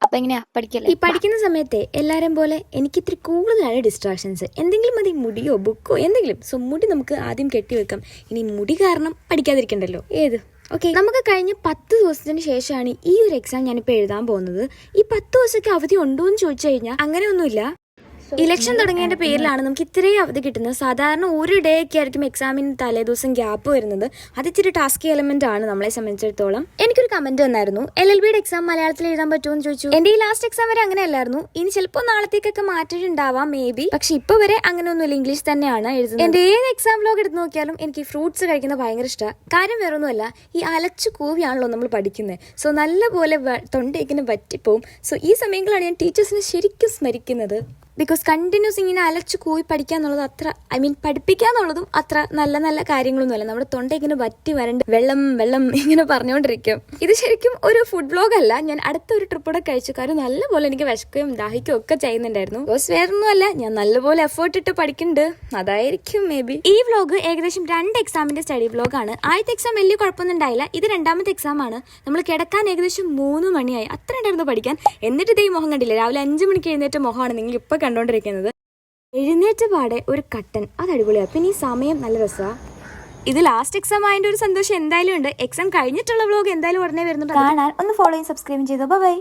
അപ്പൊ എങ്ങനെയാ പഠിക്കല്ലേ? ഈ പഠിക്കുന്ന സമയത്തെ എല്ലാവരും പോലെ എനിക്ക് ഇത്തിരി കൂടുതലാണ് ഡിസ്ട്രാക്ഷൻസ്. എന്തെങ്കിലും മതി, മുടിയോ ബുക്കോ എന്തെങ്കിലും. സോ മുടി നമുക്ക് ആദ്യം കെട്ടിവെക്കാം. ഇനി മുടി കാരണം പഠിക്കാതിരിക്കണ്ടല്ലോ. ഓക്കെ, നമുക്ക് കഴിഞ്ഞ 10 ദിവസത്തിന് ശേഷമാണ് ഈ ഒരു എക്സാം ഞാനിപ്പോൾ എഴുതാൻ പോകുന്നത്. ഈ 10 ദിവസമൊക്കെ അവധി ഉണ്ടോ എന്ന് ചോദിച്ചു കഴിഞ്ഞാൽ അങ്ങനെയൊന്നുമില്ല. ഇലക്ഷൻ തുടങ്ങിയതിന്റെ പേരിലാണ് നമുക്ക് ഇത്രയും അവധി കിട്ടുന്നത്. സാധാരണ ഒരു ഡേ ഒക്കെ ആയിരിക്കും എക്സാമിന് തലേദിവസം ഗ്യാപ്പ് വരുന്നത്. അത് ഇച്ചിരി ടാസ്കി എലമെന്റ് ആണ് നമ്മളെ സംബന്ധിച്ചിടത്തോളം. എനിക്കൊരു കമന്റ് വന്നായിരുന്നു, LLBയുടെ എക്സാം മലയാളത്തിൽ എഴുതാൻ പറ്റുമെന്ന് ചോദിച്ചു. എന്റെ ഈ ലാസ്റ്റ് എക്സാം വരെ അങ്ങനെ അല്ലായിരുന്നു. ഇനി ചിലപ്പോൾ നാളത്തേക്കൊക്കെ മാറ്റിയിട്ടുണ്ടാവാം മേ ബി. പക്ഷെ ഇപ്പൊ വരെ അങ്ങനെയൊന്നുമില്ല, ഇംഗ്ലീഷ് തന്നെയാണ് എഴുതുന്നത്. എന്റെ ഏത് എക്സാം വ്ലോഗ് എടുത്ത് നോക്കിയാലും എനിക്ക് ഫ്രൂട്ട്സ് കഴിക്കുന്നത് ഭയങ്കര ഇഷ്ടമാണ്. കാര്യം വേറൊന്നുമല്ല, ഈ അലച്ചു കൂവിയാണല്ലോ നമ്മൾ പഠിക്കുന്നത്. സോ നല്ലപോലെ തൊണ്ടയ്ക്കിന് വറ്റിപ്പോവും. സോ ഈ സമയങ്ങളാണ് ഞാൻ ടീച്ചേഴ്സിനെ ശരിക്കും സ്മരിക്കുന്നത്. ബിക്കോസ് കണ്ടിന്യൂസ് ഇങ്ങനെ അലച്ചു കൂവി പഠിക്കുക എന്നുള്ളത് അത്ര പഠിപ്പിക്കുക എന്നുള്ളതും അത്ര നല്ല നല്ല കാര്യങ്ങളൊന്നുമല്ല. നമ്മുടെ തൊണ്ട ഇങ്ങനെ വറ്റി വരണ്ട് വെള്ളം വെള്ളം ഇങ്ങനെ പറഞ്ഞുകൊണ്ടിരിക്കും. ഇത് ശരിക്കും ഒരു ഫുഡ് വ്ലോഗ് അല്ല. ഞാൻ അടുത്തൊരു ട്രിപ്പോടെ കഴിച്ചു. കാരണം നല്ലപോലെ എനിക്ക് വിശക്കുകയും ദാഹിക്കുകയും ഒക്കെ ചെയ്യുന്നുണ്ടായിരുന്നു. ബിക്കോസ് വേറൊന്നുമല്ല, ഞാൻ നല്ലപോലെ എഫേർട്ട് ഇട്ട് പഠിക്കുന്നുണ്ട്, അതായിരിക്കും മേ ബി. ഈ വ്ലോഗ് ഏകദേശം 2 എക്സാമിന്റെ സ്റ്റഡി വ്ലോഗാണ്. ആദ്യത്തെ എക്സാം വലിയ കുഴപ്പമൊന്നും ഉണ്ടായില്ല. ഇത് 2ാമത്തെ എക്സാം ആണ്. നമ്മൾ കിടക്കാൻ ഏകദേശം 3 മണിയായി. അത്ര ഉണ്ടായിരുന്നു പഠിക്കാൻ. എന്നിട്ട് ഇതേ മുഖം കണ്ടില്ല. രാവിലെ 5 മണിക്ക് എഴുന്നേറ്റ മുഖമാണ് നിങ്ങൾ ഇപ്പൊ കണ്ടോണ്ടിരിക്കുന്നത്. എഴുന്നേറ്റ പാടെ ഒരു കട്ടൻ, അത് അടിപൊളിയാണ്. പിന്നെ ഈ സമയം നല്ല രസമാണ്. ഇത് ലാസ്റ്റ് എക്സാം ആയതിന്റെ ഒരു സന്തോഷം എന്തായാലും ഉണ്ട്. എക്സാം കഴിഞ്ഞിട്ടുള്ള വ്ലോഗ് എന്തായാലും ഉടനെ വരുന്നുണ്ട്. കാണാൻ ഒന്ന് ഫോളോയും സബ്സ്ക്രൈബും ചെയ്തോ. ബൈ.